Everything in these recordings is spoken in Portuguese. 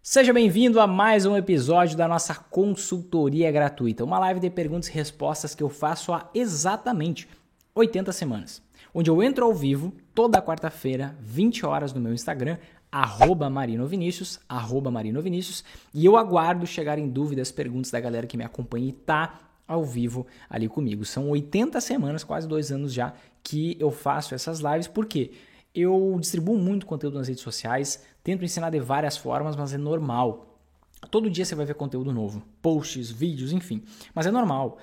Seja bem-vindo a mais um episódio da nossa consultoria gratuita, uma live de perguntas e respostas que eu faço há exatamente 80 semanas, onde eu entro ao vivo toda quarta-feira, 20 horas no meu Instagram, @marinovinicius, e eu aguardo chegarem dúvidas, perguntas da galera que me acompanha e tá ao vivo ali comigo. São 80 semanas, quase 2 anos já, que eu faço essas lives, por quê? Eu distribuo muito conteúdo nas redes sociais, tento ensinar de várias formas, mas é normal. Todo dia você vai ver conteúdo novo, posts, vídeos, enfim. Mas é normal.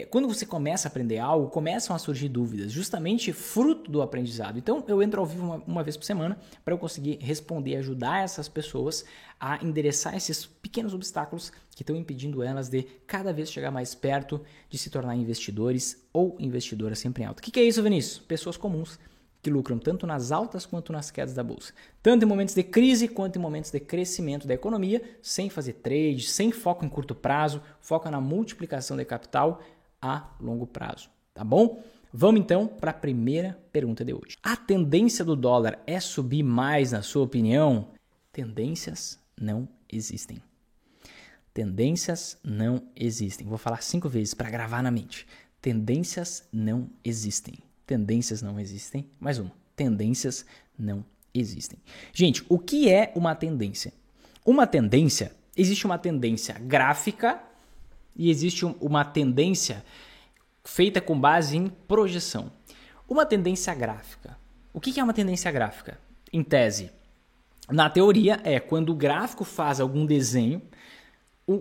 Quando você começa a aprender algo, começam a surgir dúvidas, justamente fruto do aprendizado. Então, eu entro ao vivo uma vez por semana para eu conseguir responder e ajudar essas pessoas a endereçar esses pequenos obstáculos que estão impedindo elas de cada vez chegar mais perto de se tornar investidores ou investidoras sempre em alta. O que é isso, Vinícius? Pessoas comuns que lucram tanto nas altas quanto nas quedas da bolsa. Tanto em momentos de crise quanto em momentos de crescimento da economia, sem fazer trade, sem foco em curto prazo, foca na multiplicação de capital a longo prazo, tá bom? Vamos então para a primeira pergunta de hoje. A tendência do dólar é subir mais, na sua opinião? Tendências não existem. Tendências não existem. Vou falar 5 vezes para gravar na mente. Tendências não existem. Tendências não existem. Mais uma. Tendências não existem. Gente, o que é uma tendência? Uma tendência, existe uma tendência gráfica e existe uma tendência feita com base em projeção. Uma tendência gráfica. O que é uma tendência gráfica? Em tese, na teoria, é quando o gráfico faz algum desenho.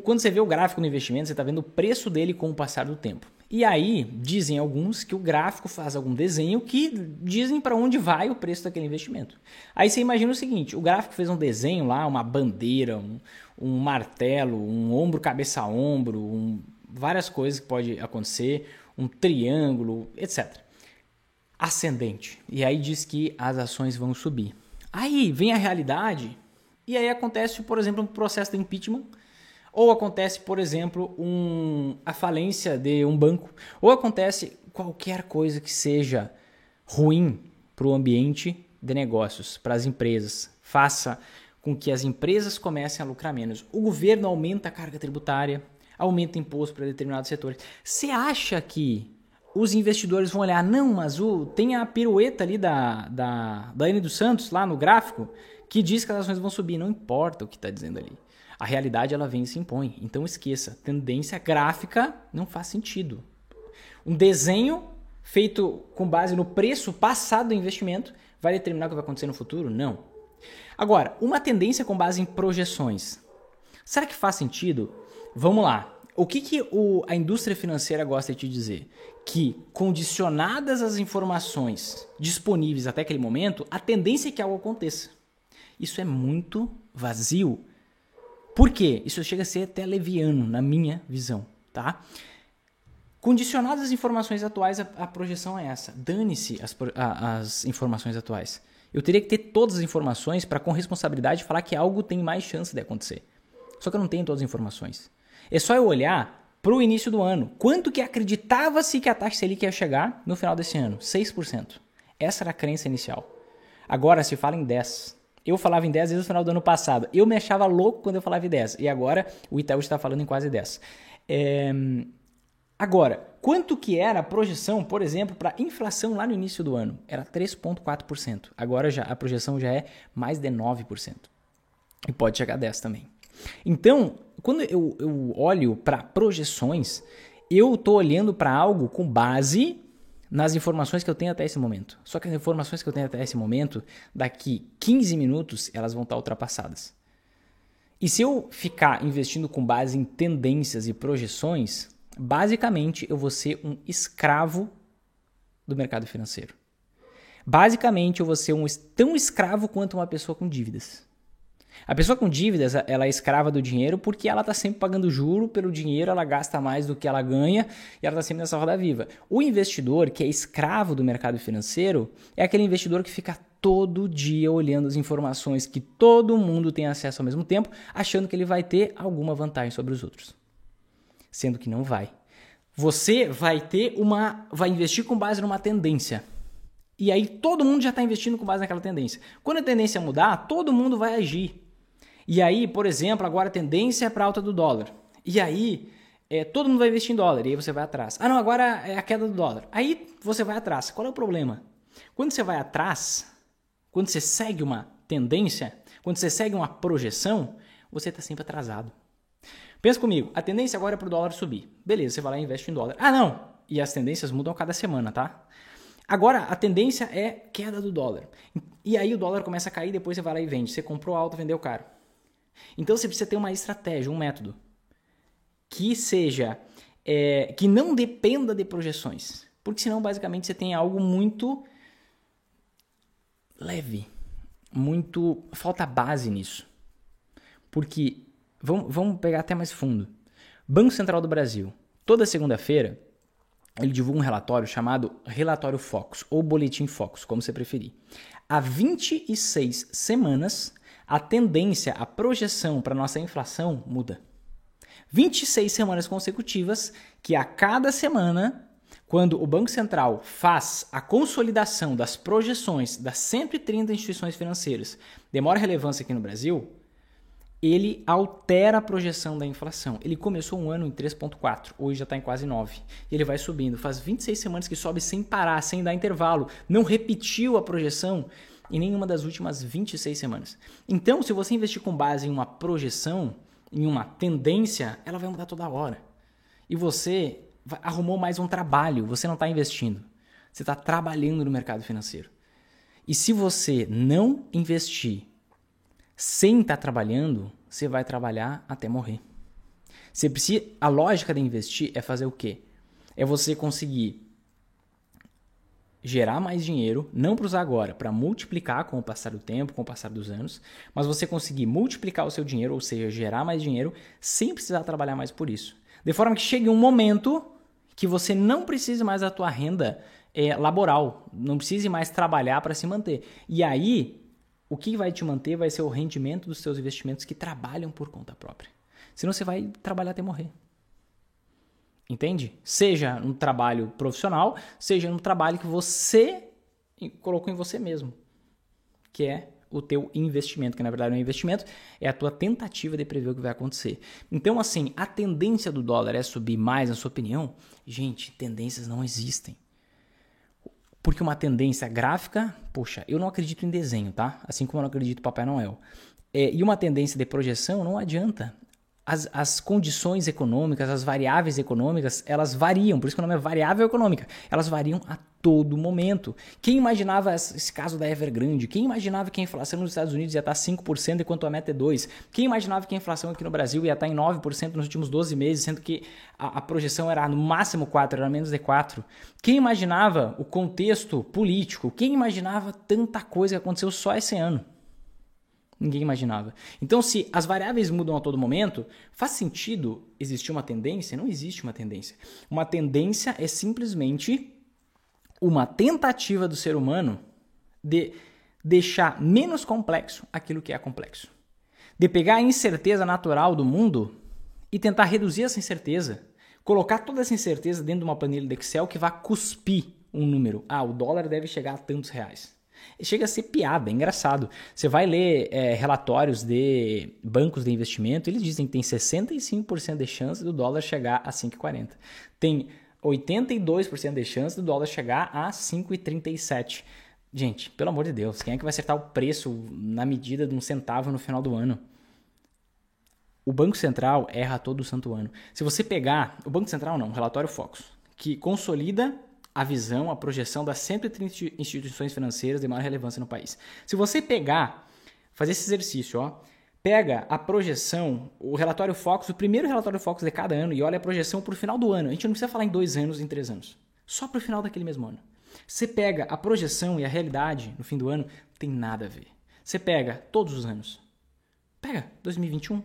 Quando você vê o gráfico no investimento, você está vendo o preço dele com o passar do tempo. E aí, dizem alguns que o gráfico faz algum desenho que dizem para onde vai o preço daquele investimento. Aí você imagina o seguinte, o gráfico fez um desenho lá, uma bandeira, um martelo, um ombro, cabeça a ombro, várias coisas que pode acontecer, um triângulo, etc. Ascendente. E aí diz que as ações vão subir. Aí vem a realidade e aí acontece, por exemplo, um processo de impeachment. Ou acontece, por exemplo, a falência de um banco. Ou acontece qualquer coisa que seja ruim para o ambiente de negócios, para as empresas. Faça com que as empresas comecem a lucrar menos. O governo aumenta a carga tributária, aumenta imposto para determinados setores. Você acha que os investidores vão olhar, não, mas tem a pirueta ali da Anne dos Santos lá no gráfico que diz que as ações vão subir. Não importa o que está dizendo ali. A realidade ela vem e se impõe. Então esqueça, tendência gráfica não faz sentido. Um desenho feito com base no preço passado do investimento vai determinar o que vai acontecer no futuro? Não. Agora, uma tendência com base em projeções. Será que faz sentido? Vamos lá. O que a indústria financeira gosta de te dizer? Que condicionadas as informações disponíveis até aquele momento, a tendência é que algo aconteça. Isso é muito vazio. Por quê? Isso chega a ser até leviano, na minha visão, tá? Condicionadas as informações atuais, a projeção é essa. Dane-se as informações atuais. Eu teria que ter todas as informações para, com responsabilidade, falar que algo tem mais chance de acontecer. Só que eu não tenho todas as informações. É só eu olhar para o início do ano. Quanto que acreditava-se que a taxa Selic ia chegar no final desse ano? 6%. Essa era a crença inicial. Agora se fala em 10%. Eu falava em 10 vezes no final do ano passado. Eu me achava louco quando eu falava em 10. E agora o Itaú está falando em quase 10. Agora, quanto que era a projeção, por exemplo, para inflação lá no início do ano? Era 3,4%. Agora a projeção já é mais de 9%. E pode chegar a 10% também. Então, quando eu olho para projeções, eu estou olhando para algo com base nas informações que eu tenho até esse momento. Só que as informações que eu tenho até esse momento, daqui 15 minutos, elas vão estar ultrapassadas. E se eu ficar investindo com base em tendências e projeções, basicamente eu vou ser um escravo do mercado financeiro. Basicamente eu vou ser tão escravo quanto uma pessoa com dívidas. A pessoa com dívidas, ela é escrava do dinheiro porque ela está sempre pagando juro pelo dinheiro, ela gasta mais do que ela ganha e ela está sempre nessa roda viva. O investidor que é escravo do mercado financeiro é aquele investidor que fica todo dia olhando as informações que todo mundo tem acesso ao mesmo tempo, achando que ele vai ter alguma vantagem sobre os outros. Sendo que não vai. Você vai investir com base numa tendência. E aí todo mundo já está investindo com base naquela tendência. Quando a tendência mudar, todo mundo vai agir. E aí, por exemplo, agora a tendência é para alta do dólar. E aí, todo mundo vai investir em dólar e aí você vai atrás. Ah, não, agora é a queda do dólar. Aí você vai atrás. Qual é o problema? Quando você vai atrás, quando você segue uma tendência, quando você segue uma projeção, você está sempre atrasado. Pensa comigo, a tendência agora é para o dólar subir. Beleza, você vai lá e investe em dólar. Ah, não! E as tendências mudam a cada semana, tá? Agora, a tendência é queda do dólar. E aí o dólar começa a cair, depois você vai lá e vende. Você comprou alto, vendeu caro. Então você precisa ter uma estratégia, um método que seja, que não dependa de projeções. Porque senão, basicamente, você tem algo muito leve. Falta base nisso. Porque, vamos pegar até mais fundo. Banco Central do Brasil, toda segunda-feira, ele divulga um relatório chamado Relatório Focus, ou Boletim Focus, como você preferir. Há 26 semanas, a tendência, a projeção para a nossa inflação muda. 26 semanas consecutivas que a cada semana, quando o Banco Central faz a consolidação das projeções das 130 instituições financeiras de maior relevância aqui no Brasil, ele altera a projeção da inflação. Ele começou um ano em 3,4, hoje já está em quase 9. E ele vai subindo. Faz 26 semanas que sobe sem parar, sem dar intervalo. Não repetiu a projeção em nenhuma das últimas 26 semanas. Então, se você investir com base em uma projeção, em uma tendência, ela vai mudar toda hora. E você arrumou mais um trabalho. Você não está investindo. Você está trabalhando no mercado financeiro. E se você não investir sem estar trabalhando, você vai trabalhar até morrer. A lógica de investir é fazer o quê? É você conseguir gerar mais dinheiro, não para usar agora, para multiplicar com o passar do tempo, com o passar dos anos, mas você conseguir multiplicar o seu dinheiro, ou seja, gerar mais dinheiro, sem precisar trabalhar mais por isso. De forma que chegue um momento que você não precise mais da tua renda laboral, não precise mais trabalhar para se manter. E aí, o que vai te manter vai ser o rendimento dos seus investimentos que trabalham por conta própria. Senão você vai trabalhar até morrer. Entende? Seja no trabalho profissional, seja no trabalho que você colocou em você mesmo, que é o teu investimento, que na verdade não é um investimento, é a tua tentativa de prever o que vai acontecer. Então, assim, a tendência do dólar é subir mais, na sua opinião? Gente, tendências não existem. Porque uma tendência gráfica, poxa, eu não acredito em desenho, tá? Assim como eu não acredito em Papai Noel. E uma tendência de projeção não adianta. As condições econômicas, as variáveis econômicas, elas variam. Por isso que o nome é variável econômica. Elas variam a todo momento. Quem imaginava esse caso da Evergrande? Quem imaginava que a inflação nos Estados Unidos ia estar 5% enquanto a meta é 2%? Quem imaginava que a inflação aqui no Brasil ia estar em 9% nos últimos 12 meses, sendo que a projeção era no máximo 4%, era menos de 4%? Quem imaginava o contexto político? Quem imaginava tanta coisa que aconteceu só esse ano? Ninguém imaginava. Então, se as variáveis mudam a todo momento, faz sentido existir uma tendência? Não existe uma tendência. Uma tendência é simplesmente uma tentativa do ser humano de deixar menos complexo aquilo que é complexo. De pegar a incerteza natural do mundo e tentar reduzir essa incerteza. Colocar toda essa incerteza dentro de uma planilha de Excel que vai cuspir um número. Ah, o dólar deve chegar a tantos reais. Chega a ser piada, é engraçado. Você vai ler relatórios de bancos de investimento, eles dizem que tem 65% de chance do dólar chegar a 5,40. Tem 82% de chance do dólar chegar a 5,37. Gente, pelo amor de Deus, quem é que vai acertar o preço na medida de um centavo no final do ano? O Banco Central erra todo o santo ano. Se você pegar... O Banco Central não, o relatório Focus, que consolida a visão, a projeção das 130 instituições financeiras de maior relevância no país. Se você pegar, fazer esse exercício, ó, pega a projeção, o relatório Focus, o primeiro relatório Focus de cada ano e olha a projeção para o final do ano. A gente não precisa falar em 2 anos, em 3 anos. Só para o final daquele mesmo ano. Você pega a projeção e a realidade no fim do ano, não tem nada a ver. Você pega todos os anos. Pega 2021,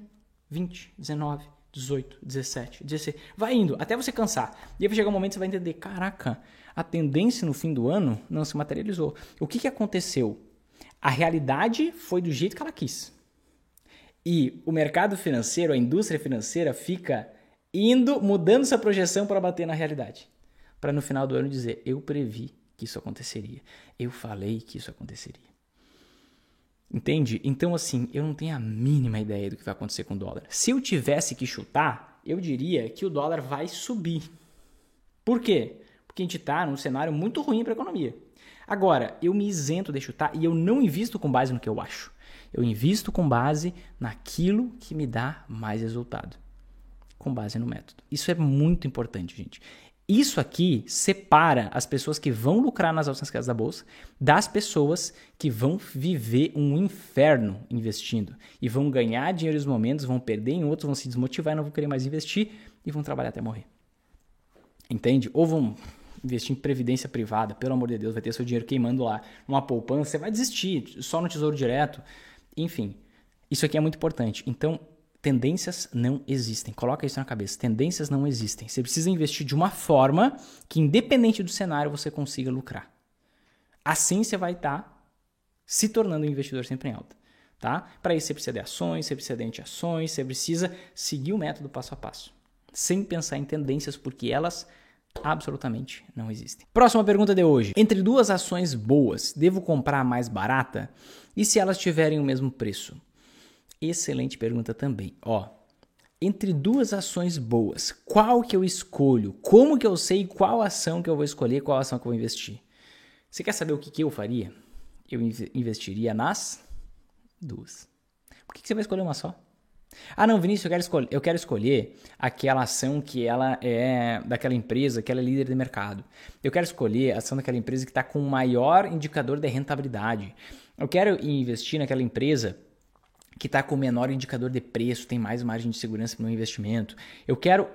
20, 19, 18, 17, 16. Vai indo, até você cansar. E aí vai chegar um momento que você vai entender, caraca, a tendência no fim do ano não se materializou. O que aconteceu? A realidade foi do jeito que ela quis. E o mercado financeiro, a indústria financeira fica mudando sua projeção para bater na realidade. Para no final do ano dizer, eu previ que isso aconteceria. Eu falei que isso aconteceria. Entende? Então, assim, eu não tenho a mínima ideia do que vai acontecer com o dólar. Se eu tivesse que chutar, eu diria que o dólar vai subir. Por quê? Porque a gente está num cenário muito ruim para a economia. Agora, eu me isento de chutar e eu não invisto com base no que eu acho. Eu invisto com base naquilo que me dá mais resultado. Com base no método. Isso é muito importante, gente. Isso aqui separa as pessoas que vão lucrar nas altas quedas da bolsa das pessoas que vão viver um inferno investindo e vão ganhar dinheiro em momentos, vão perder em outros, vão se desmotivar e não vão querer mais investir e vão trabalhar até morrer. Entende? Ou vão investir em previdência privada, pelo amor de Deus, vai ter seu dinheiro queimando lá numa poupança, você vai desistir só no Tesouro Direto. Enfim, isso aqui é muito importante. Então, tendências não existem. Coloca isso na cabeça. Tendências não existem. Você precisa investir de uma forma que, independente do cenário, você consiga lucrar. Assim você vai estar se tornando um investidor sempre em alta. Tá? Para isso você precisa de ações, você precisa de anti-ações, você precisa seguir o método passo a passo. Sem pensar em tendências, porque elas absolutamente não existem. Próxima pergunta de hoje. Entre duas ações boas, devo comprar a mais barata? E se elas tiverem o mesmo preço? Excelente pergunta também. Entre duas ações boas, qual que eu escolho? Como que eu sei qual ação que eu vou escolher, qual ação que eu vou investir? Você quer saber o que eu faria? Eu investiria nas duas. Por que você vai escolher uma só? Ah, não, Vinícius, eu quero escolher aquela ação que ela é daquela empresa, que ela é líder de mercado. Eu quero escolher a ação daquela empresa que está com o maior indicador de rentabilidade. Eu quero investir naquela empresa que está com o menor indicador de preço, tem mais margem de segurança para o meu investimento. Eu quero...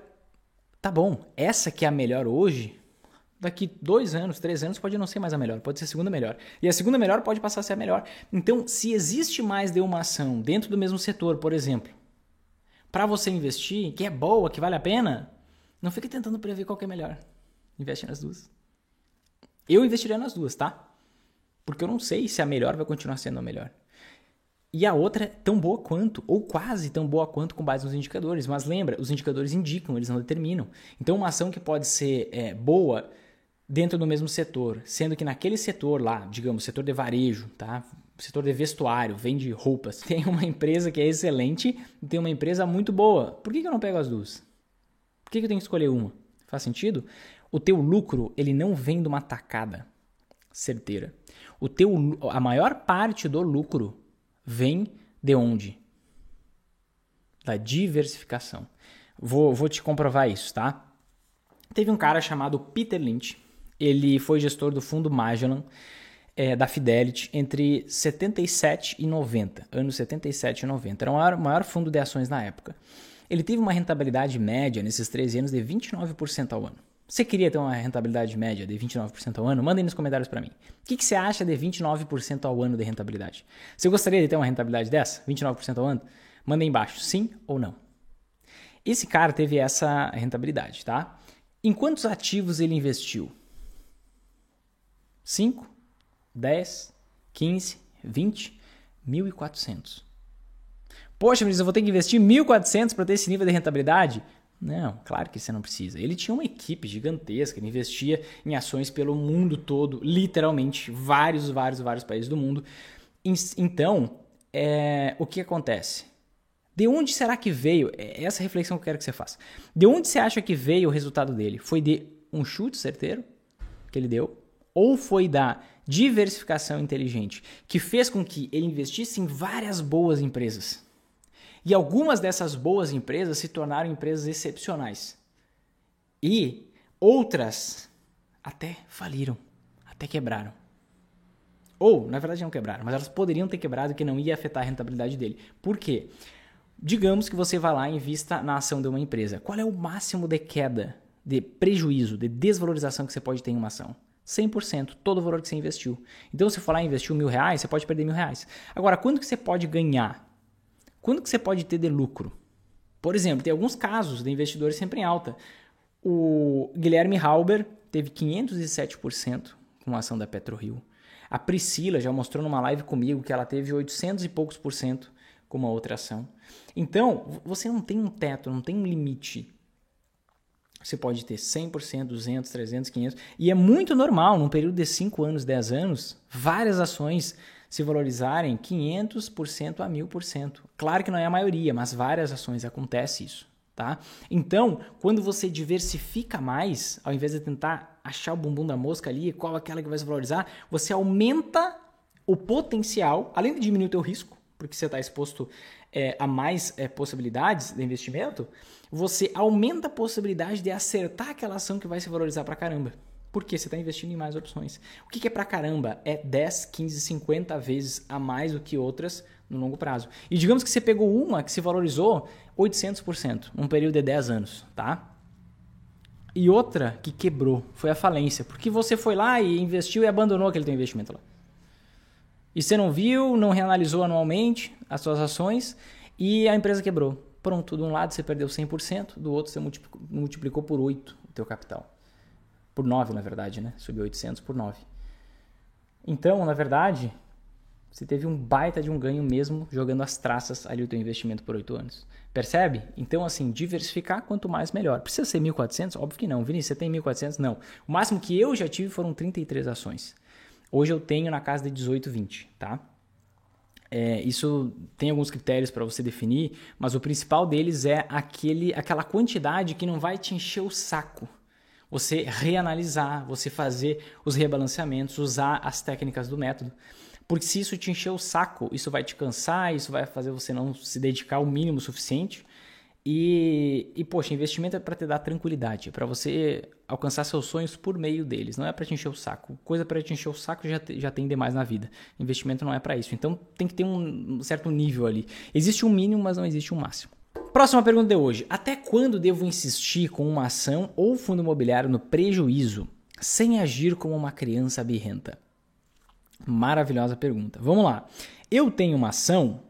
Tá bom, essa que é a melhor hoje, daqui 2 anos, 3 anos pode não ser mais a melhor, pode ser a segunda melhor. E a segunda melhor pode passar a ser a melhor. Então, se existe mais de uma ação dentro do mesmo setor, por exemplo, para você investir, que é boa, que vale a pena, não fique tentando prever qual que é melhor. Investe nas duas. Eu investiria nas duas, tá? Porque eu não sei se a melhor vai continuar sendo a melhor. E a outra é tão boa quanto, ou quase tão boa quanto com base nos indicadores. Mas lembra, os indicadores indicam, eles não determinam. Então uma ação que pode ser boa dentro do mesmo setor, sendo que naquele setor lá, digamos, setor de varejo, tá? Setor de vestuário, vende roupas, tem uma empresa que é excelente e tem uma empresa muito boa. Por que eu não pego as duas? Por que eu tenho que escolher uma? Faz sentido? O teu lucro, ele não vem de uma tacada certeira. A maior parte do lucro vem de onde? Da diversificação. Vou te comprovar isso, tá? Teve um cara chamado Peter Lynch. Ele foi gestor do fundo Magellan, da Fidelity, entre 77 e 90. Anos 77 e 90. Era o maior fundo de ações na época. Ele teve uma rentabilidade média nesses 13 anos de 29% ao ano. Você queria ter uma rentabilidade média de 29% ao ano? Manda aí nos comentários para mim. O que você acha de 29% ao ano de rentabilidade? Você gostaria de ter uma rentabilidade dessa? 29% ao ano? Manda aí embaixo, sim ou não. Esse cara teve essa rentabilidade, tá? Em quantos ativos ele investiu? 5, 10, 15, 20, 1.400. Poxa, Vinícius, eu vou ter que investir 1.400 para ter esse nível de rentabilidade? Não, claro que você não precisa. Ele tinha uma equipe gigantesca, ele investia em ações pelo mundo todo, literalmente, vários países do mundo. Então, o que acontece? De onde será que veio? Essa reflexão que eu quero que você faça. De onde você acha que veio o resultado dele? Foi de um chute certeiro que ele deu? Ou foi da diversificação inteligente que fez com que ele investisse em várias boas empresas? E algumas dessas boas empresas se tornaram empresas excepcionais. E outras até faliram, até quebraram. Ou, na verdade, não quebraram, mas elas poderiam ter quebrado que não ia afetar a rentabilidade dele. Por quê? Digamos que você vai lá e invista na ação de uma empresa. Qual é o máximo de queda, de prejuízo, de desvalorização que você pode ter em uma ação? 100%, todo o valor que você investiu. Então, se você for lá e investiu R$1.000, você pode perder R$1.000. Agora, quanto que você pode ganhar? Quanto que você pode ter de lucro? Por exemplo, tem alguns casos de investidores sempre em alta. O Guilherme Halber teve 507% com a ação da PetroRio. A Priscila já mostrou numa live comigo que ela teve 800 e poucos por cento com uma outra ação. Então, você não tem um teto, não tem um limite. Você pode ter 100%, 200%, 300%, 500%. E é muito normal, num período de 5 anos, 10 anos, várias ações se valorizarem 500% a 1000%. Claro que não é a maioria, mas várias ações acontece isso. Tá? Então, quando você diversifica mais, ao invés de tentar achar o bumbum da mosca ali, qual é aquela que vai se valorizar, você aumenta o potencial, além de diminuir o teu risco, porque você está exposto a mais possibilidades de investimento, você aumenta a possibilidade de acertar aquela ação que vai se valorizar pra caramba. Porque você está investindo em mais opções. O que é pra caramba? É 10, 15, 50 vezes a mais do que outras no longo prazo. E digamos que você pegou uma que se valorizou 800% num período de 10 anos, tá? E outra que quebrou, foi a falência. Porque você foi lá e investiu e abandonou aquele teu investimento lá. E você não viu, não reanalisou anualmente as suas ações e a empresa quebrou. Pronto, de um lado você perdeu 100%, do outro você multiplicou por 8 o teu capital. Por 9, na verdade, né? Subiu 800 por 9. Então, na verdade, você teve um baita de um ganho mesmo jogando as traças ali o teu investimento por 8 anos. Percebe? Então, assim, diversificar quanto mais melhor. Precisa ser 1.400? Óbvio que não. Vinícius, você tem 1.400? Não. O máximo que eu já tive foram 33 ações. Hoje eu tenho na casa de 18, 20, tá? Isso tem alguns critérios para você definir, mas o principal deles é aquela quantidade que não vai te encher o saco. Você reanalisar, você fazer os rebalanceamentos, usar as técnicas do método. Porque se isso te encher o saco, isso vai te cansar, isso vai fazer você não se dedicar o mínimo suficiente. Poxa, investimento é para te dar tranquilidade, para você alcançar seus sonhos por meio deles, não é para te encher o saco. Coisa para te encher o saco já tem demais na vida. Investimento não é para isso. Então tem que ter um certo nível ali. Existe um mínimo, mas não existe um máximo. Próxima pergunta de hoje. Até quando devo insistir com uma ação ou fundo imobiliário no prejuízo, sem agir como uma criança birrenta? Maravilhosa pergunta. Vamos lá. Eu tenho uma ação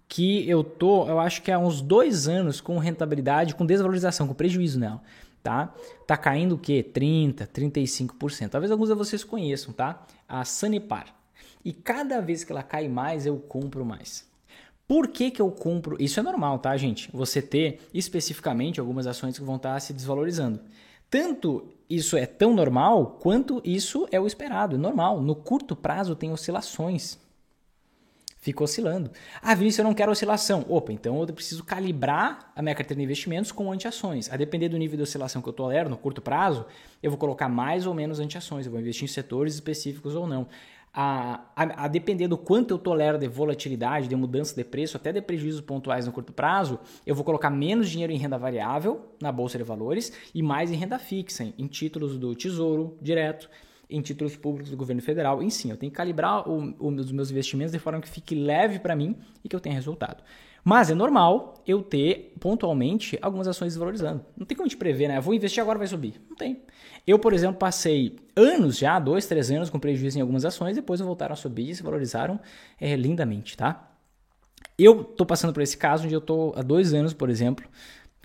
que eu acho que há uns 2 anos com rentabilidade, com desvalorização, com prejuízo nela, tá? Tá caindo o quê? 30%, 35%. Talvez alguns de vocês conheçam, tá? A Sanepar. E cada vez que ela cai mais, eu compro mais. Por que eu compro? Isso é normal, tá, gente? Você ter especificamente algumas ações que vão estar se desvalorizando. Tanto isso é tão normal, quanto isso é o esperado, é normal. No curto prazo tem oscilações. Fica oscilando. Ah, Vinícius, eu não quero oscilação. Opa, então eu preciso calibrar a minha carteira de investimentos com anti-ações. A depender do nível de oscilação que eu tolero no curto prazo, eu vou colocar mais ou menos anti-ações. Eu vou investir em setores específicos ou não. A depender do quanto eu tolero de volatilidade, de mudança de preço, até de prejuízos pontuais no curto prazo, eu vou colocar menos dinheiro em renda variável na Bolsa de Valores e mais em renda fixa, em títulos do Tesouro Direto, em títulos públicos do governo federal. E sim, eu tenho que calibrar os meus investimentos de forma que fique leve para mim e que eu tenha resultado. Mas é normal eu ter, pontualmente, algumas ações desvalorizando. Não tem como te prever, né? Eu vou investir agora, vai subir. Não tem. Eu, por exemplo, passei anos já, 2, 3 anos com prejuízo em algumas ações, depois voltaram a subir e se valorizaram lindamente, tá? Eu estou passando por esse caso onde eu estou há 2 anos, por exemplo,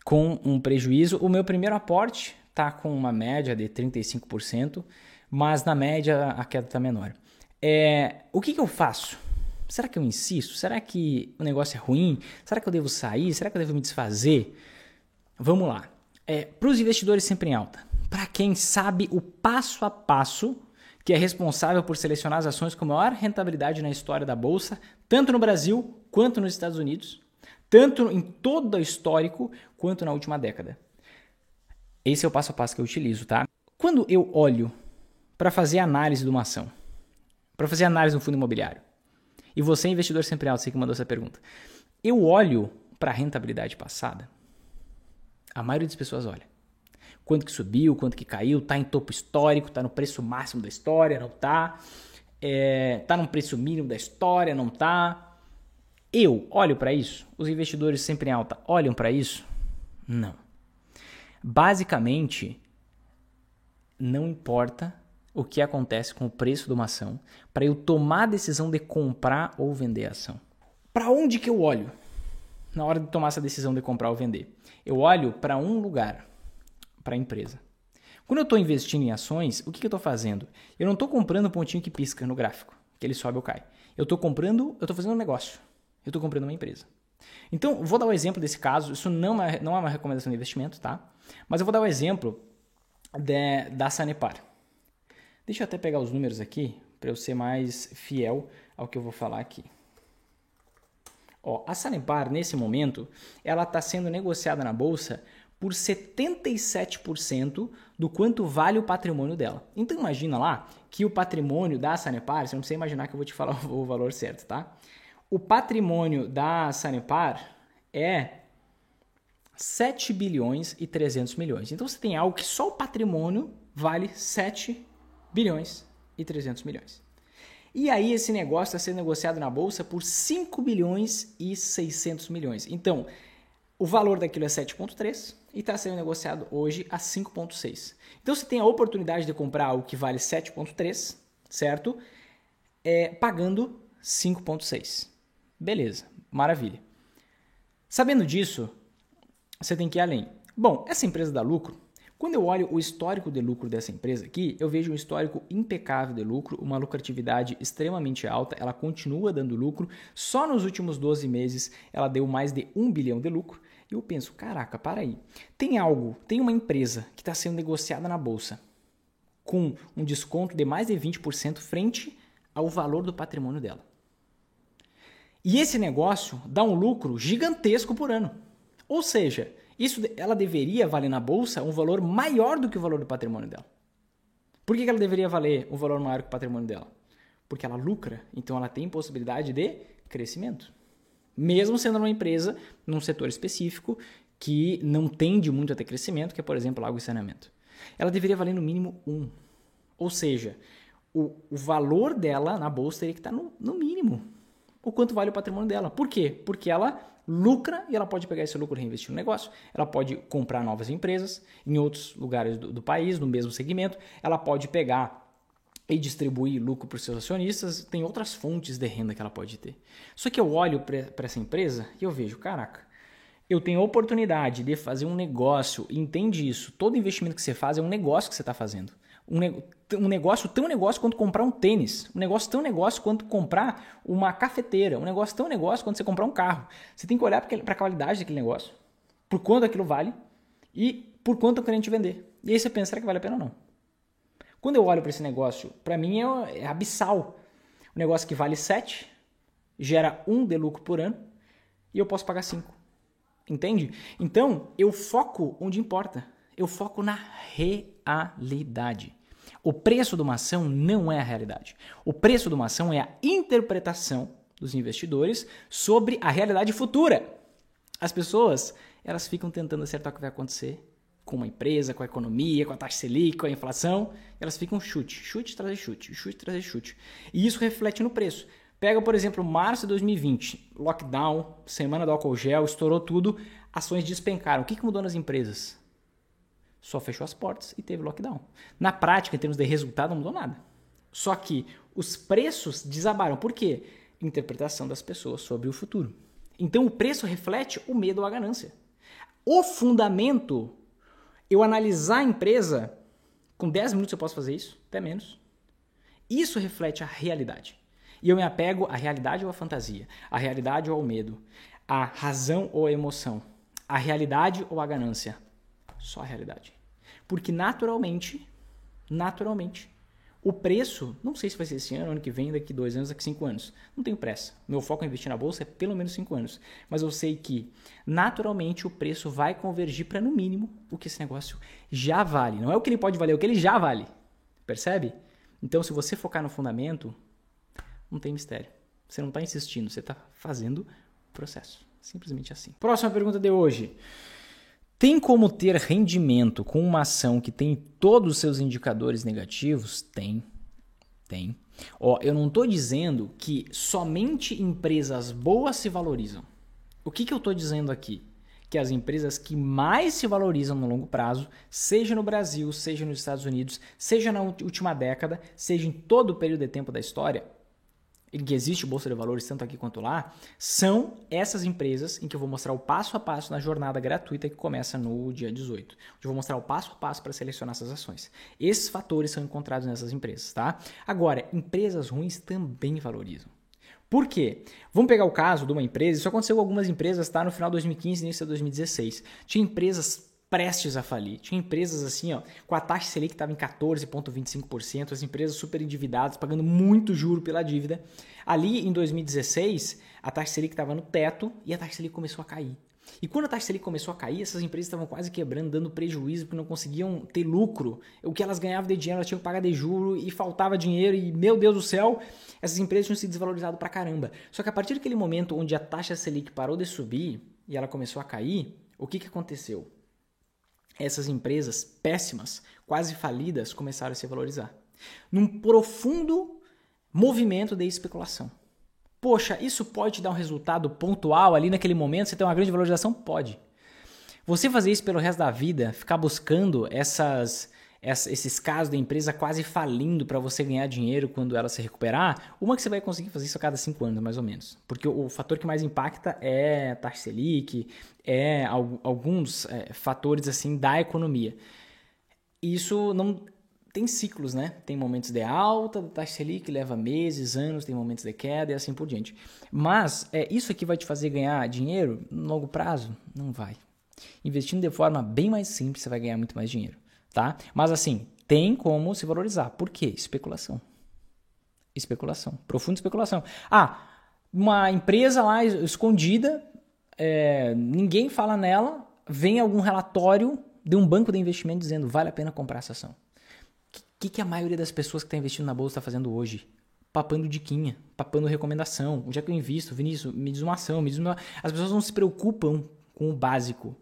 com um prejuízo. O meu primeiro aporte está com uma média de 35%, mas na média a queda está menor. O que eu faço? Será que eu insisto? Será que o negócio é ruim? Será que eu devo sair? Será que eu devo me desfazer? Vamos lá. Para os investidores sempre em alta, para quem sabe o passo a passo que é responsável por selecionar as ações com maior rentabilidade na história da Bolsa, tanto no Brasil quanto nos Estados Unidos, tanto em todo o histórico quanto na última década. Esse é o passo a passo que eu utilizo, tá? Quando eu olho para fazer análise de uma ação, para fazer análise de um fundo imobiliário, e você, investidor sempre alto, você que mandou essa pergunta, eu olho para a rentabilidade passada. A maioria das pessoas olha. Quanto que subiu, quanto que caiu, está em topo histórico, está no preço máximo da história, não está. Está no preço mínimo da história, não está. Eu olho para isso? Os investidores sempre em alta olham para isso? Não. Basicamente, não importa o que acontece com o preço de uma ação para eu tomar a decisão de comprar ou vender a ação. Para onde que eu olho na hora de tomar essa decisão de comprar ou vender? Eu olho para um lugar, para a empresa. Quando eu estou investindo em ações, o que eu estou fazendo? Eu não estou comprando um pontinho que pisca no gráfico, que ele sobe ou cai. Eu estou fazendo um negócio. Eu estou comprando uma empresa. Então, vou dar o exemplo desse caso. Isso não é uma recomendação de investimento, tá? Mas eu vou dar o exemplo da Sanepar. Deixa eu até pegar os números aqui para eu ser mais fiel ao que eu vou falar aqui. Ó, a Sanepar, nesse momento, ela está sendo negociada na Bolsa por 77% do quanto vale o patrimônio dela. Então imagina lá que o patrimônio da Sanepar, você não precisa imaginar que eu vou te falar o valor certo, tá? O patrimônio da Sanepar é 7 bilhões e 300 milhões. Então você tem algo que só o patrimônio vale 7 bilhões e 300 milhões. E aí esse negócio está sendo negociado na Bolsa por 5 bilhões e 600 milhões. Então, o valor daquilo é 7,3 e está sendo negociado hoje a 5,6. Então, você tem a oportunidade de comprar algo que vale 7,3, certo? Pagando 5,6. Beleza, maravilha. Sabendo disso, você tem que ir além. Bom, essa empresa dá lucro. Quando eu olho o histórico de lucro dessa empresa aqui, eu vejo um histórico impecável de lucro, uma lucratividade extremamente alta, ela continua dando lucro. Só nos últimos 12 meses ela deu mais de 1 bilhão de lucro. E eu penso, caraca, para aí. Tem uma empresa que está sendo negociada na Bolsa com um desconto de mais de 20% frente ao valor do patrimônio dela. E esse negócio dá um lucro gigantesco por ano. Ou seja, ela deveria valer na Bolsa um valor maior do que o valor do patrimônio dela. Por que ela deveria valer um valor maior que o patrimônio dela? Porque ela lucra, então ela tem possibilidade de crescimento. Mesmo sendo uma empresa num setor específico que não tende muito a ter crescimento, que é, por exemplo, água e saneamento. Ela deveria valer no mínimo 1. Ou seja, o valor dela na Bolsa teria que estar no mínimo o quanto vale o patrimônio dela. Por quê? Porque ela lucra e ela pode pegar esse lucro e reinvestir no negócio. Ela pode comprar novas empresas em outros lugares do país, no mesmo segmento. Ela pode pegar e distribuir lucro para os seus acionistas. Tem outras fontes de renda que ela pode ter. Só que eu olho para essa empresa e eu vejo, caraca, eu tenho a oportunidade de fazer um negócio, entende isso, todo investimento que você faz é um negócio que você está fazendo. Um negócio tão negócio quanto comprar um tênis, um negócio tão negócio quanto comprar uma cafeteira, um negócio tão negócio quanto você comprar um carro. Você tem que olhar para a qualidade daquele negócio, por quanto aquilo vale e por quanto o cliente vender. E aí você pensa, será que vale a pena ou não? Quando eu olho para esse negócio, para mim é abissal. Um negócio que vale 7, gera 1 de lucro por ano e eu posso pagar 5. Entende? Então, eu foco onde importa. Eu foco na realidade. O preço de uma ação não é a realidade. O preço de uma ação é a interpretação dos investidores sobre a realidade futura. As pessoas, elas ficam tentando acertar o que vai acontecer com uma empresa, com a economia, com a taxa Selic, com a inflação. Elas ficam chute, trazer chute. E isso reflete no preço. Pega, por exemplo, março de 2020, lockdown, semana do álcool gel, estourou tudo, ações despencaram. O que mudou nas empresas? Só fechou as portas e teve lockdown. Na prática, em termos de resultado, não mudou nada. Só que os preços desabaram. Por quê? Interpretação das pessoas sobre o futuro. Então, o preço reflete o medo ou a ganância. O fundamento, eu analisar a empresa, com 10 minutos eu posso fazer isso, até menos. Isso reflete a realidade. E eu me apego à realidade ou à fantasia, à realidade ou ao medo, à razão ou à emoção, à realidade ou à ganância. Só a realidade. Porque naturalmente, o preço, não sei se vai ser esse ano que vem, daqui 2 anos, daqui 5 anos. Não tenho pressa. Meu foco em investir na bolsa é pelo menos 5 anos. Mas eu sei que, naturalmente, o preço vai convergir para, no mínimo, o que esse negócio já vale. Não é o que ele pode valer, é o que ele já vale. Percebe? Então, se você focar no fundamento, não tem mistério. Você não está insistindo, você está fazendo o processo. Simplesmente assim. Próxima pergunta de hoje. Tem como ter rendimento com uma ação que tem todos os seus indicadores negativos? Tem. Ó, eu não estou dizendo que somente empresas boas se valorizam. O que eu estou dizendo aqui? Que as empresas que mais se valorizam no longo prazo, seja no Brasil, seja nos Estados Unidos, seja na última década, seja em todo o período de tempo da história, em que existe Bolsa de Valores tanto aqui quanto lá, são essas empresas em que eu vou mostrar o passo a passo na jornada gratuita que começa no dia 18. Onde eu vou mostrar o passo a passo para selecionar essas ações. Esses fatores são encontrados nessas empresas, tá? Agora, empresas ruins também valorizam. Por quê? Vamos pegar o caso de uma empresa, isso aconteceu com algumas empresas, tá? No final de 2015 e início de 2016. Tinha empresas prestes a falir. Tinha empresas assim, ó, com a taxa Selic que estava em 14,25%, as empresas super endividadas, pagando muito juro pela dívida. Ali em 2016, a taxa Selic estava no teto e a taxa Selic começou a cair. E quando a taxa Selic começou a cair, essas empresas estavam quase quebrando, dando prejuízo, porque não conseguiam ter lucro. O que elas ganhavam de dinheiro, elas tinham que pagar de juro e faltava dinheiro. E, meu Deus do céu, essas empresas tinham se desvalorizado pra caramba. Só que a partir daquele momento onde a taxa Selic parou de subir e ela começou a cair, o que aconteceu? Essas empresas péssimas, quase falidas, começaram a se valorizar. Num profundo movimento de especulação. Poxa, isso pode dar um resultado pontual ali naquele momento, você tem uma grande valorização? Pode. Você fazer isso pelo resto da vida, ficar buscando esses casos da empresa quase falindo para você ganhar dinheiro quando ela se recuperar, uma que você vai conseguir fazer isso a cada 5 anos, mais ou menos. Porque o fator que mais impacta é a taxa Selic, alguns fatores assim da economia. Isso não tem ciclos, né? Tem momentos de alta da taxa Selic, leva meses, anos, tem momentos de queda e assim por diante. Mas isso aqui vai te fazer ganhar dinheiro no longo prazo? Não vai. Investindo de forma bem mais simples, você vai ganhar muito mais dinheiro. Tá? Mas assim, tem como se valorizar. Por quê? Especulação. Especulação. Profunda especulação. Uma empresa lá escondida, ninguém fala nela, vem algum relatório de um banco de investimento dizendo vale a pena comprar essa ação. O que a maioria das pessoas que está investindo na bolsa está fazendo hoje? Papando diquinha, papando recomendação. Onde é que eu invisto? Vinícius, me diz uma ação, As pessoas não se preocupam com o básico.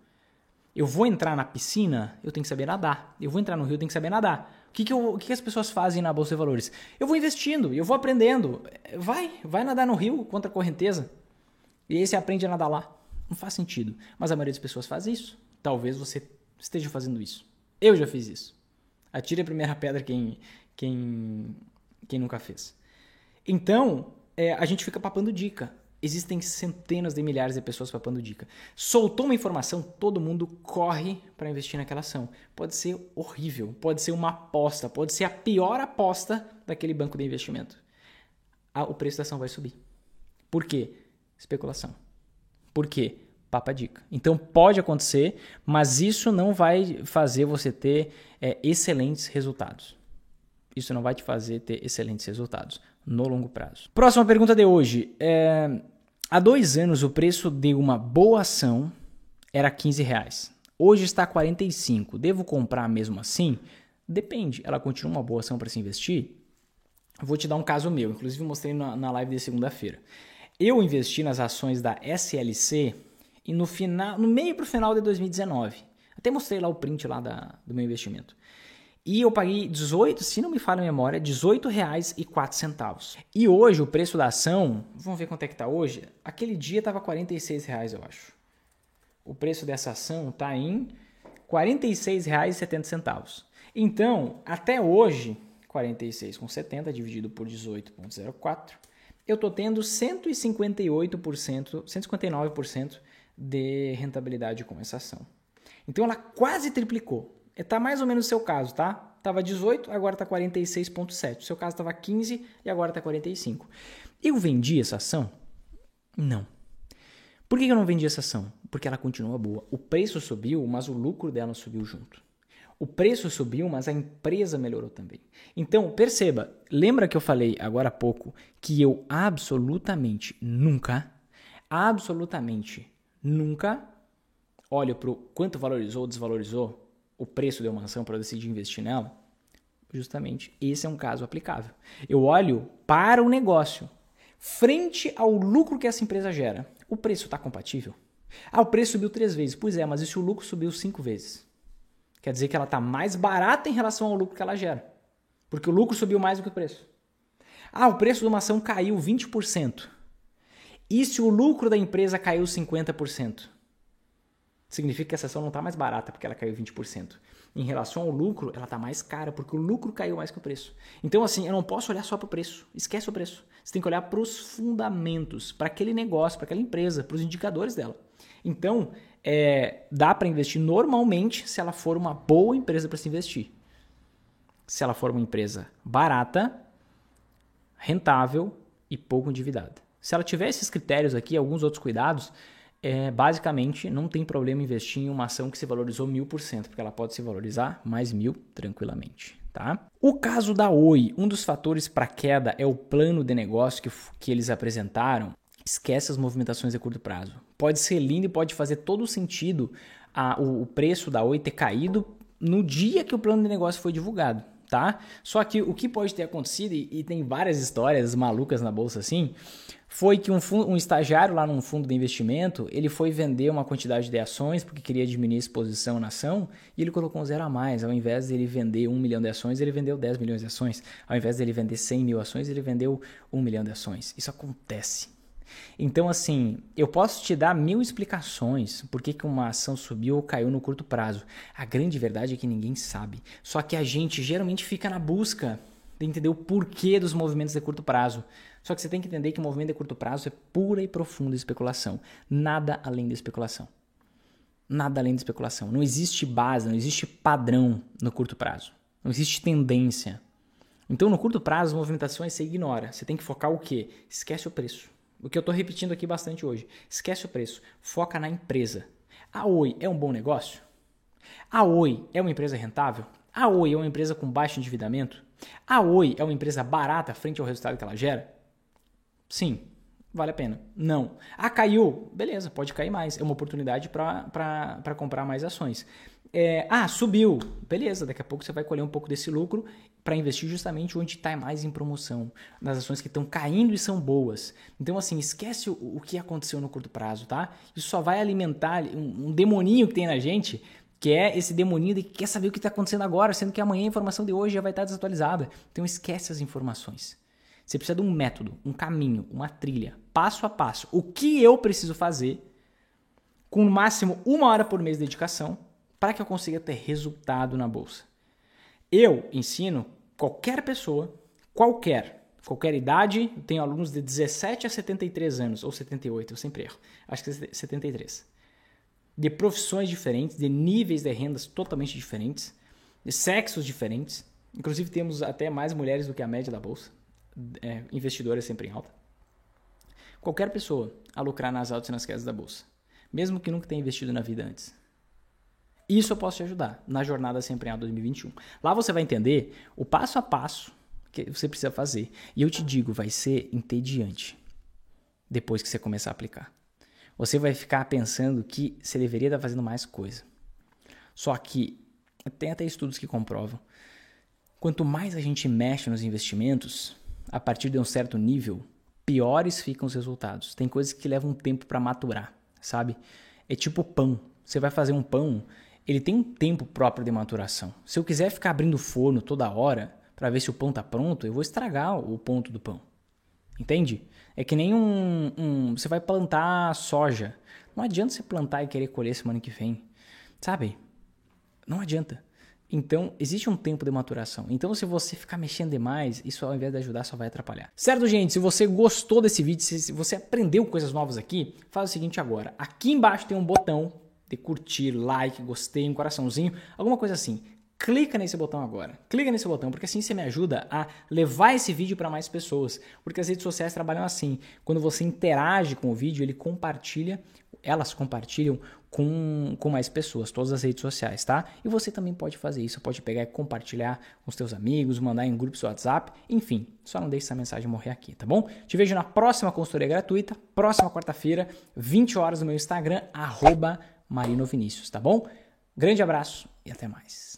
Eu vou entrar na piscina, eu tenho que saber nadar. Eu vou entrar no rio, eu tenho que saber nadar. O que as pessoas fazem na Bolsa de Valores? Eu vou investindo, eu vou aprendendo. Vai nadar no rio contra a correnteza. E aí você aprende a nadar lá. Não faz sentido. Mas a maioria das pessoas faz isso. Talvez você esteja fazendo isso. Eu já fiz isso. Atire a primeira pedra quem nunca fez. Então, a gente fica papando dica. Existem centenas de milhares de pessoas papando dica. Soltou uma informação, todo mundo corre para investir naquela ação. Pode ser horrível, pode ser uma aposta, pode ser a pior aposta daquele banco de investimento. O preço da ação vai subir. Por quê? Especulação. Por quê? Papa dica. Então pode acontecer, mas isso não vai fazer você ter excelentes resultados. Isso não vai te fazer ter excelentes resultados no longo prazo. Próxima pergunta de hoje. Há 2 anos o preço de uma boa ação era R$15. Hoje está 45. Devo comprar mesmo assim? Depende. Ela continua uma boa ação para se investir? Vou te dar um caso meu. Inclusive mostrei na live de segunda-feira. Eu investi nas ações da SLC e no meio para o final de 2019. Até mostrei lá o print lá do meu investimento. E eu paguei 18, se não me falha a memória, R$18,04. E hoje o preço da ação, vamos ver quanto é que está hoje? Aquele dia estava R$46, eu acho. O preço dessa ação está em R$46,70. Então, até hoje, 46,70 dividido por 18,04, eu estou tendo 159% de rentabilidade com essa ação. Então, ela quase triplicou. Está mais ou menos o seu caso, tá? Estava 18, agora está 46,7. O seu caso estava 15 e agora está 45. Eu vendi essa ação? Não. Por que eu não vendi essa ação? Porque ela continua boa. O preço subiu, mas o lucro dela subiu junto. O preço subiu, mas a empresa melhorou também. Então, perceba, lembra que eu falei agora há pouco que eu absolutamente nunca olho para o quanto valorizou ou desvalorizou o preço de uma ação para eu decidir investir nela? Justamente, esse é um caso aplicável. Eu olho para o negócio, frente ao lucro que essa empresa gera. O preço está compatível? O preço subiu 3 vezes. Pois é, mas e se o lucro subiu 5 vezes? Quer dizer que ela está mais barata em relação ao lucro que ela gera. Porque o lucro subiu mais do que o preço. O preço de uma ação caiu 20%. E se o lucro da empresa caiu 50%? Significa que essa ação não está mais barata porque ela caiu 20%. Em relação ao lucro, ela está mais cara porque o lucro caiu mais que o preço. Então, assim, eu não posso olhar só para o preço. Esquece o preço. Você tem que olhar para os fundamentos, para aquele negócio, para aquela empresa, para os indicadores dela. Então, dá para investir normalmente se ela for uma boa empresa para se investir. Se ela for uma empresa barata, rentável e pouco endividada. Se ela tiver esses critérios aqui, alguns outros cuidados, Basicamente, não tem problema investir em uma ação que se valorizou 1000%, porque ela pode se valorizar mais 1000 tranquilamente. Tá? O caso da Oi, um dos fatores para queda é o plano de negócio que eles apresentaram. Esquece as movimentações a curto prazo. Pode ser lindo e pode fazer todo sentido o preço da Oi ter caído no dia que o plano de negócio foi divulgado. Tá? Só que o que pode ter acontecido, e tem várias histórias malucas na bolsa assim, foi que um estagiário lá num fundo de investimento, ele foi vender uma quantidade de ações porque queria diminuir a exposição na ação e ele colocou um zero a mais. Ao invés de ele vender 1 milhão de ações, ele vendeu 10 milhões de ações. Ao invés de ele vender 100 mil ações, ele vendeu 1 milhão de ações. Isso acontece. Então, assim, eu posso te dar 1000 explicações por que uma ação subiu ou caiu no curto prazo. A grande verdade é que ninguém sabe. Só que a gente geralmente fica na busca de entender o porquê dos movimentos de curto prazo. Só que você tem que entender que o movimento de curto prazo é pura e profunda especulação. Nada além de especulação. Nada além de especulação. Não existe base, não existe padrão no curto prazo. Não existe tendência. Então, no curto prazo, as movimentações você ignora. Você tem que focar o quê? Esquece o preço. O que eu estou repetindo aqui bastante hoje. Esquece o preço. Foca na empresa. A Oi é um bom negócio? A Oi é uma empresa rentável? A Oi é uma empresa com baixo endividamento? A Oi é uma empresa barata frente ao resultado que ela gera? Sim, vale a pena. Não. Caiu? Beleza, pode cair mais. É uma oportunidade para comprar mais ações. Subiu? Beleza, daqui a pouco você vai colher um pouco desse lucro para investir justamente onde está mais em promoção, nas ações que estão caindo e são boas. Então, assim, esquece o que aconteceu no curto prazo, tá? Isso só vai alimentar um demoninho que tem na gente, que é esse demoninho que quer saber o que está acontecendo agora, sendo que amanhã a informação de hoje já vai estar desatualizada. Então, esquece as informações. Você precisa de um método, um caminho, uma trilha, passo a passo. O que eu preciso fazer com no máximo 1 hora por mês de dedicação para que eu consiga ter resultado na bolsa. Eu ensino qualquer pessoa, qualquer idade, eu tenho alunos de 17 a 73 anos, ou 78, eu sempre erro, acho que é 73. De profissões diferentes, de níveis de rendas totalmente diferentes, de sexos diferentes, inclusive temos até mais mulheres do que a média da bolsa, investidoras sempre em alta. Qualquer pessoa a lucrar nas altas e nas quedas da bolsa, mesmo que nunca tenha investido na vida antes. Isso eu posso te ajudar na jornada Sempre em Alta 2021. Lá você vai entender o passo a passo que você precisa fazer. E eu te digo, vai ser entediante depois que você começar a aplicar. Você vai ficar pensando que você deveria estar fazendo mais coisa. Só que tem até estudos que comprovam. Quanto mais a gente mexe nos investimentos, a partir de um certo nível, piores ficam os resultados. Tem coisas que levam tempo para maturar, sabe? É tipo pão. Você vai fazer um pão, ele tem um tempo próprio de maturação. Se eu quiser ficar abrindo o forno toda hora para ver se o pão está pronto, eu vou estragar o ponto do pão. Entende? É que nem você vai plantar soja. Não adianta você plantar e querer colher semana que vem. Sabe? Não adianta. Então, existe um tempo de maturação. Então, se você ficar mexendo demais, isso ao invés de ajudar, só vai atrapalhar. Certo, gente? Se você gostou desse vídeo, se você aprendeu coisas novas aqui, faz o seguinte agora. Aqui embaixo tem um botão de curtir, like, gostei, um coraçãozinho, alguma coisa assim. Clica nesse botão agora. Clica nesse botão, porque assim você me ajuda a levar esse vídeo para mais pessoas. Porque as redes sociais trabalham assim. Quando você interage com o vídeo, elas compartilham com mais pessoas, todas as redes sociais, tá? E você também pode fazer isso. Pode pegar e compartilhar com os teus amigos, mandar em grupos do WhatsApp, enfim. Só não deixe essa mensagem morrer aqui, tá bom? Te vejo na próxima consultoria gratuita, próxima quarta-feira, 20 horas no meu Instagram, @marinovinicius, tá bom? Grande abraço e até mais.